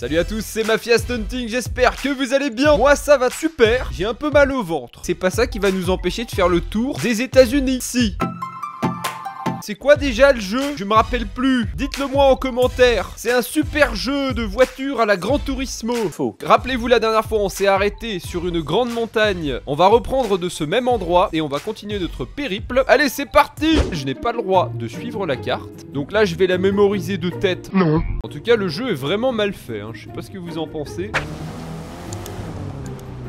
Salut à tous, c'est Mafia Stunting, j'espère que vous allez bien. Moi ça va super, j'ai un peu mal au ventre. C'est pas ça qui va nous empêcher de faire le tour des États-Unis. Si. C'est quoi déjà le jeu? Je me rappelle plus. Dites-le moi en commentaire. C'est un super jeu de voiture à la Gran Turismo. Faux. Rappelez-vous, la dernière fois on s'est arrêté sur une grande montagne. On va reprendre de ce même endroit et on va continuer notre périple. Allez, c'est parti. Je n'ai pas le droit de suivre la carte, donc là je vais la mémoriser de tête. Non. En tout cas le jeu est vraiment mal fait, hein. Je sais pas ce que vous en pensez.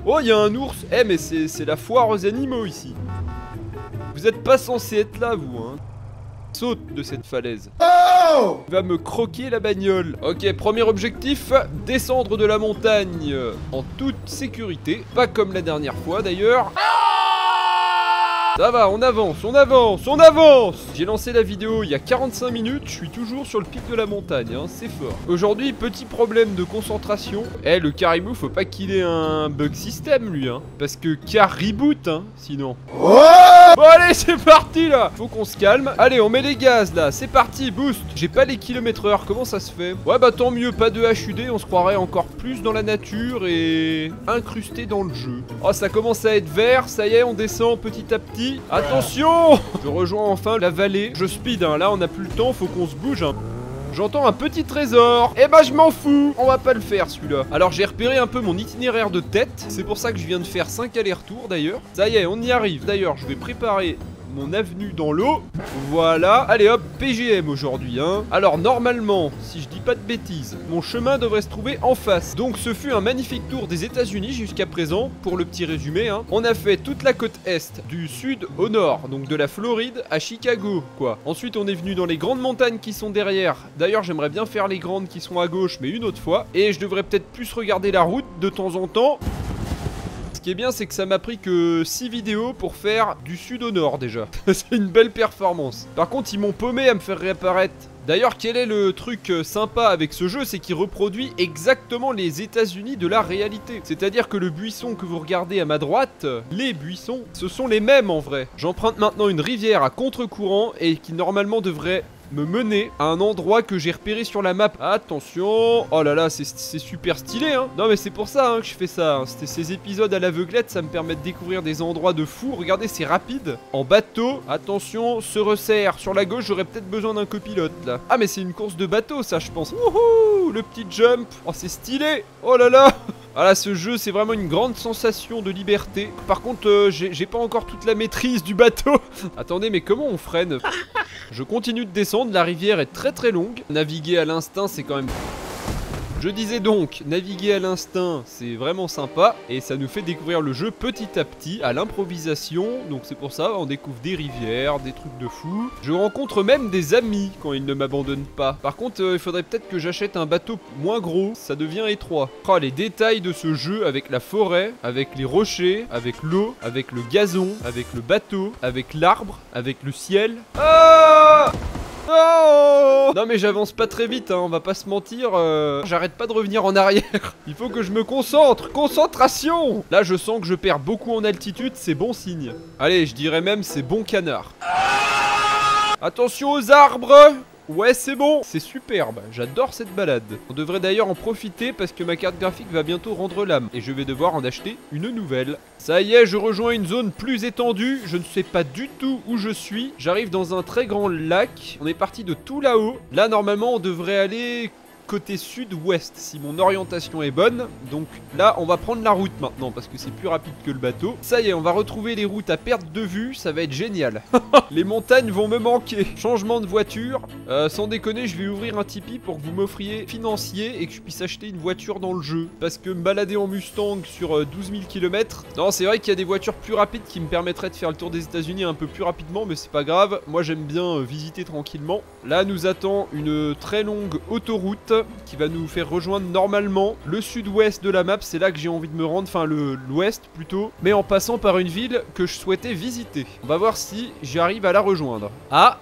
Oh, il y a un ours. Eh mais c'est la foire aux animaux ici. Vous êtes pas censé être là vous, hein. Saute de cette falaise. Oh! Il va me croquer la bagnole. Ok, premier objectif, descendre de la montagne en toute sécurité. Pas comme la dernière fois d'ailleurs. Ça va, on avance, on avance, on avance. J'ai lancé la vidéo il y a 45 minutes, je suis toujours sur le pic de la montagne, hein, c'est fort. Aujourd'hui, petit problème de concentration. Eh, le Caribou, faut pas qu'il ait un bug system lui, hein. Parce que car reboot, hein, sinon. Oh! Bon allez, c'est parti là. Faut qu'on se calme. Allez, on met les gaz là, c'est parti, boost. J'ai pas les km/h, comment ça se fait? Ouais bah tant mieux, pas de HUD, on se croirait encore plus dans la nature et incrusté dans le jeu. Oh, ça commence à être vert, ça y est, on descend petit à petit. Attention! Je rejoins enfin la vallée. Je speed, hein. Là on a plus le temps, faut qu'on se bouge, hein. J'entends un petit trésor. Eh bah je m'en fous. On va pas le faire celui-là. Alors j'ai repéré un peu mon itinéraire de tête. C'est pour ça que je viens de faire 5 allers-retours d'ailleurs. Ça y est, on y arrive. D'ailleurs je vais préparer mon avenue dans l'eau. Voilà. Allez hop, PGM aujourd'hui, hein. Alors normalement, si je dis pas de bêtises, mon chemin devrait se trouver en face. Donc ce fut un magnifique tour des États-Unis jusqu'à présent. Pour le petit résumé, hein. On a fait toute la côte est, du sud au nord, donc de la Floride à Chicago, quoi. Ensuite on est venu dans les grandes montagnes qui sont derrière. D'ailleurs j'aimerais bien faire les grandes qui sont à gauche, mais une autre fois. Et je devrais peut-être plus regarder la route de temps en temps. Ce qui est bien, c'est que ça m'a pris que 6 vidéos pour faire du sud au nord déjà. C'est une belle performance. Par contre, ils m'ont paumé à me faire réapparaître. D'ailleurs, quel est le truc sympa avec ce jeu? C'est qu'il reproduit exactement les États-Unis de la réalité. C'est-à-dire que le buisson que vous regardez à ma droite, les buissons, ce sont les mêmes en vrai. J'emprunte maintenant une rivière à contre-courant et qui normalement devrait me mener à un endroit que j'ai repéré sur la map. Attention. Oh là là, c'est super stylé, hein. Non mais c'est pour ça, hein, que je fais ça, hein. Ces épisodes à l'aveuglette, ça me permet de découvrir des endroits de fou. Regardez, c'est rapide. En bateau, attention, se resserre. Sur la gauche, j'aurais peut-être besoin d'un copilote là. Ah mais c'est une course de bateau ça, je pense. Wouhou, le petit jump. Oh c'est stylé. Oh là là. Ah là, ce jeu, c'est vraiment une grande sensation de liberté. Par contre, j'ai pas encore toute la maîtrise du bateau. Attendez, mais comment on freine? Je continue de descendre, la rivière est très très longue. Naviguer à l'instinct, c'est quand même... Je disais donc, naviguer à l'instinct, c'est vraiment sympa. Et ça nous fait découvrir le jeu petit à petit, à l'improvisation. Donc c'est pour ça, on découvre des rivières, des trucs de fou. Je rencontre même des amis quand ils ne m'abandonnent pas. Par contre, il faudrait peut-être que j'achète un bateau moins gros, ça devient étroit. Oh, les détails de ce jeu avec la forêt, avec les rochers, avec l'eau, avec le gazon, avec le bateau, avec l'arbre, avec le ciel. Ah! Oh! Non mais j'avance pas très vite, hein, on va pas se mentir, j'arrête pas de revenir en arrière. Il faut que je me concentre, concentration. Là je sens que je perds beaucoup en altitude, c'est bon signe. Allez, je dirais même c'est bon canard. Attention aux arbres. Ouais c'est bon, c'est superbe, j'adore cette balade. On devrait d'ailleurs en profiter parce que ma carte graphique va bientôt rendre l'âme et je vais devoir en acheter une nouvelle. Ça y est, je rejoins une zone plus étendue, je ne sais pas du tout où je suis. J'arrive dans un très grand lac, on est parti de tout là-haut. Là normalement on devrait aller... côté sud-ouest si mon orientation est bonne. Donc là on va prendre la route maintenant parce que c'est plus rapide que le bateau. Ça y est, on va retrouver les routes à perte de vue. Ça va être génial. Les montagnes vont me manquer. Changement de voiture, sans déconner, je vais ouvrir un Tipeee pour que vous m'offriez financier et que je puisse acheter une voiture dans le jeu. Parce que me balader en Mustang sur 12 000 km, non c'est vrai qu'il y a des voitures plus rapides qui me permettraient de faire le tour des États-Unis un peu plus rapidement, mais c'est pas grave. Moi j'aime bien visiter tranquillement. Là nous attend une très longue autoroute qui va nous faire rejoindre normalement le sud-ouest de la map. C'est là que j'ai envie de me rendre, enfin l'ouest plutôt, mais en passant par une ville que je souhaitais visiter. On va voir si j'arrive à la rejoindre. Ah,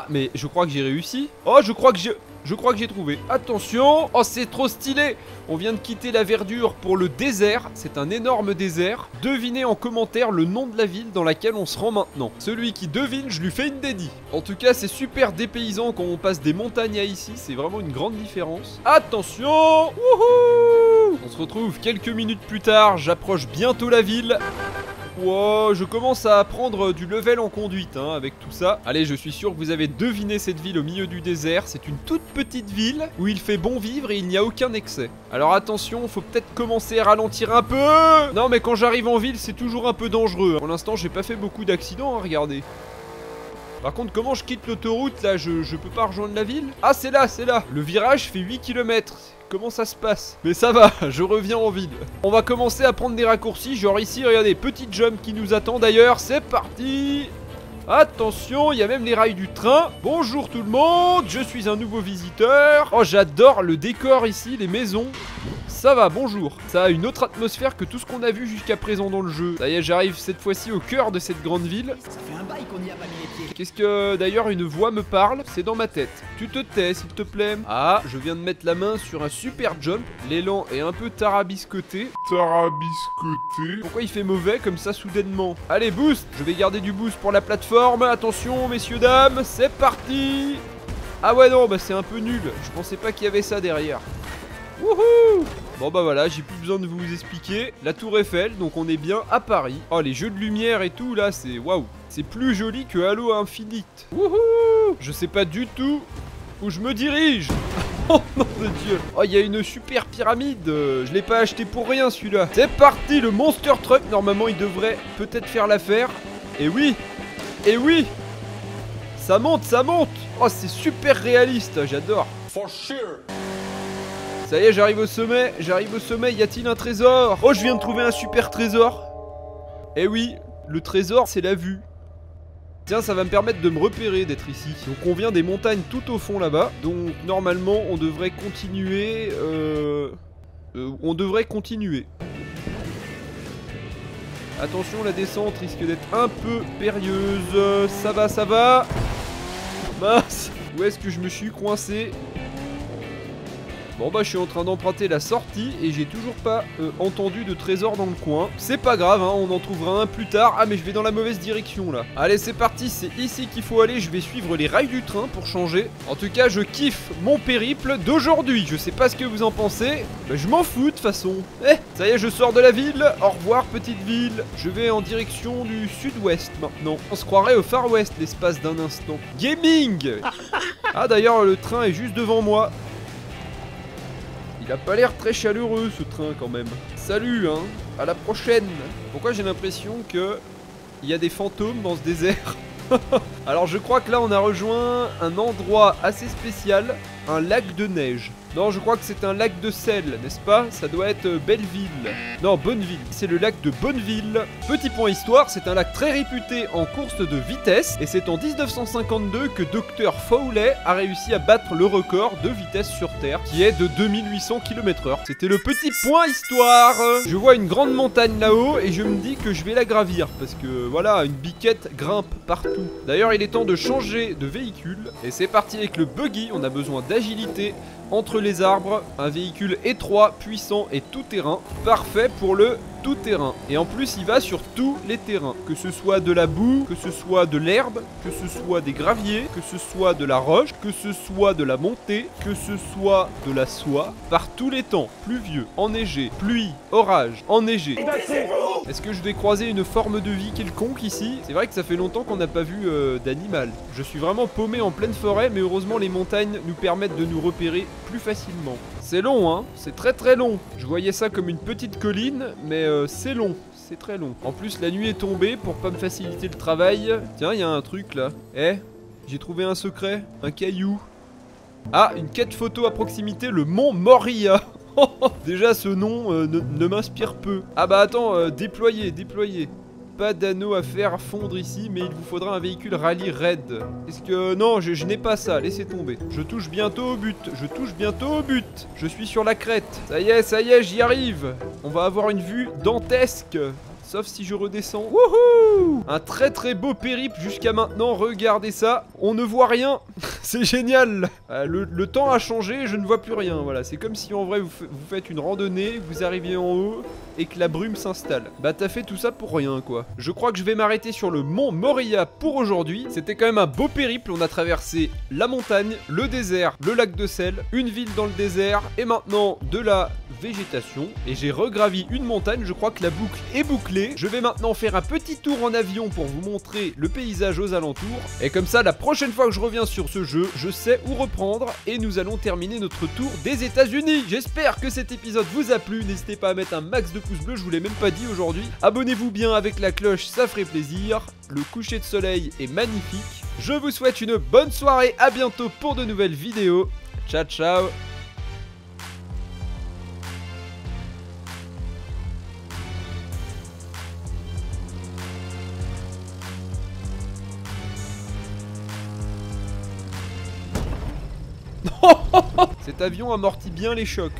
mais je crois que j'ai réussi. Oh, je crois que j'ai... Je crois que j'ai trouvé. Attention. Oh, c'est trop stylé. On vient de quitter la verdure pour le désert. C'est un énorme désert. Devinez en commentaire le nom de la ville dans laquelle on se rend maintenant. Celui qui devine, je lui fais une dédie. En tout cas, c'est super dépaysant quand on passe des montagnes à ici. C'est vraiment une grande différence. Attention. Wouhou. On se retrouve quelques minutes plus tard. J'approche bientôt la ville. Wow, je commence à prendre du level en conduite hein, avec tout ça. Allez, je suis sûr que vous avez deviné cette ville au milieu du désert. C'est une toute petite ville où il fait bon vivre et il n'y a aucun excès. Alors attention, faut peut-être commencer à ralentir un peu. Non, mais quand j'arrive en ville, c'est toujours un peu dangereux. Pour l'instant, j'ai pas fait beaucoup d'accidents, hein, regardez. Par contre, comment je quitte l'autoroute là? Je peux pas rejoindre la ville? Ah, c'est là, c'est là. Le virage fait 8 km. Comment ça se passe? Mais ça va, je reviens en ville. On va commencer à prendre des raccourcis. Genre ici, regardez, petit jump qui nous attend d'ailleurs. C'est parti. Attention, il y a même les rails du train. Bonjour tout le monde, je suis un nouveau visiteur. Oh, j'adore le décor ici, les maisons. Ça va, bonjour. Ça a une autre atmosphère que tout ce qu'on a vu jusqu'à présent dans le jeu. Ça y est, j'arrive cette fois-ci au cœur de cette grande ville. Ça fait un bail qu'on n'y a pas mis les pieds. Qu'est-ce que d'ailleurs une voix me parle? C'est dans ma tête. Tu te tais s'il te plaît. Ah, je viens de mettre la main sur un super jump. L'élan est un peu tarabiscoté. Pourquoi il fait mauvais comme ça soudainement? Allez, boost. Je vais garder du boost pour la plateforme. Attention messieurs dames, c'est parti. Ah ouais non, bah c'est un peu nul. Je pensais pas qu'il y avait ça derrière. Wouhou! Bon bah voilà, j'ai plus besoin de vous expliquer. La tour Eiffel, donc on est bien à Paris. Oh, les jeux de lumière et tout là, c'est waouh. C'est plus joli que Halo Infinite. Wouhou! Je sais pas du tout où je me dirige. Oh nom de Dieu. Oh, il y a une super pyramide. Je l'ai pas acheté pour rien celui-là. C'est parti, le Monster Truck. Normalement, il devrait peut-être faire l'affaire. Et oui. Et oui. Ça monte, ça monte. Oh, c'est super réaliste, j'adore. For sure. Ça y est, j'arrive au sommet, y a-t-il un trésor? Oh, je viens de trouver un super trésor. Eh oui, le trésor, c'est la vue. Tiens, ça va me permettre de me repérer d'être ici. Donc on vient des montagnes tout au fond là-bas. Donc normalement, on devrait continuer... Attention, la descente risque d'être un peu périlleuse. Ça va, ça va. Mince. Où est-ce que je me suis coincé? Bon bah je suis en train d'emprunter la sortie et j'ai toujours pas entendu de trésor dans le coin. C'est pas grave hein, on en trouvera un plus tard. Ah mais je vais dans la mauvaise direction là. Allez c'est parti, c'est ici qu'il faut aller. Je vais suivre les rails du train pour changer. En tout cas je kiffe mon périple d'aujourd'hui. Je sais pas ce que vous en pensez. Bah, je m'en fous de toute façon. Eh, ça y est je sors de la ville. Au revoir petite ville. Je vais en direction du sud-ouest maintenant. On se croirait au Far West l'espace d'un instant. Gaming. Ah d'ailleurs le train est juste devant moi. Il a pas l'air très chaleureux ce train quand même. Salut hein, à la prochaine. Pourquoi j'ai l'impression que il y a des fantômes dans ce désert? Alors je crois que là on a rejoint un endroit assez spécial, un lac de neige. Non, je crois que c'est un lac de sel, n'est-ce pas? Ça doit être Belleville. Non, Bonneville. C'est le lac de Bonneville. Petit point histoire, c'est un lac très réputé en course de vitesse. Et c'est en 1952 que Dr Fowley a réussi à battre le record de vitesse sur Terre, qui est de 2800 km/h. C'était le petit point histoire. Je vois une grande montagne là-haut et je me dis que je vais la gravir. Parce que voilà, une biquette grimpe partout. D'ailleurs, il est temps de changer de véhicule. Et c'est parti avec le buggy, on a besoin d'agilité. Entre les arbres, un véhicule étroit, puissant et tout-terrain, parfait pour le tout-terrain. Et en plus, il va sur tous les terrains, que ce soit de la boue, que ce soit de l'herbe, que ce soit des graviers, que ce soit de la roche, que ce soit de la montée, que ce soit de la soie, par tous les temps, pluvieux, enneigé, pluie, orage, enneigé. Est-ce que je vais croiser une forme de vie quelconque ici? C'est vrai que ça fait longtemps qu'on n'a pas vu d'animal. Je suis vraiment paumé en pleine forêt, mais heureusement les montagnes nous permettent de nous repérer plus facilement. C'est long hein, c'est très très long. Je voyais ça comme une petite colline, mais c'est long, c'est très long. En plus la nuit est tombée pour pas me faciliter le travail. Tiens, il y a un truc là. Eh, j'ai trouvé un secret, un caillou. Ah, une quête photo à proximité, le mont Moria. Déjà ce nom ne m'inspire peu. Ah bah attends, déployer. Pas d'anneau à faire fondre ici, mais il vous faudra un véhicule rallye raid. Est-ce que... Non, je n'ai pas ça, laissez tomber. Je touche bientôt au but, je suis sur la crête. Ça y est, j'y arrive. On va avoir une vue dantesque. Sauf si je redescends. Wouhou! Un très très beau périple jusqu'à maintenant, regardez ça. On ne voit rien. C'est génial. Le temps a changé, je ne vois plus rien. Voilà, c'est comme si en vrai vous faites une randonnée, vous arrivez en haut et que la brume s'installe. Bah t'as fait tout ça pour rien quoi. Je crois que je vais m'arrêter sur le mont Moria pour aujourd'hui. C'était quand même un beau périple, on a traversé la montagne, le désert, le lac de sel, une ville dans le désert et maintenant de la végétation. Et j'ai regravi une montagne, je crois que la boucle est bouclée. Je vais maintenant faire un petit tour en avion pour vous montrer le paysage aux alentours. Et comme ça, la prochaine fois que je reviens sur ce jeu, je sais où reprendre et nous allons terminer notre tour des États-Unis. J'espère que cet épisode vous a plu. N'hésitez pas à mettre un max de pouces bleus, je vous l'ai même pas dit aujourd'hui. Abonnez-vous bien avec la cloche, ça ferait plaisir. Le coucher de soleil est magnifique. Je vous souhaite une bonne soirée, à bientôt pour de nouvelles vidéos. Ciao ciao. Cet avion amortit bien les chocs.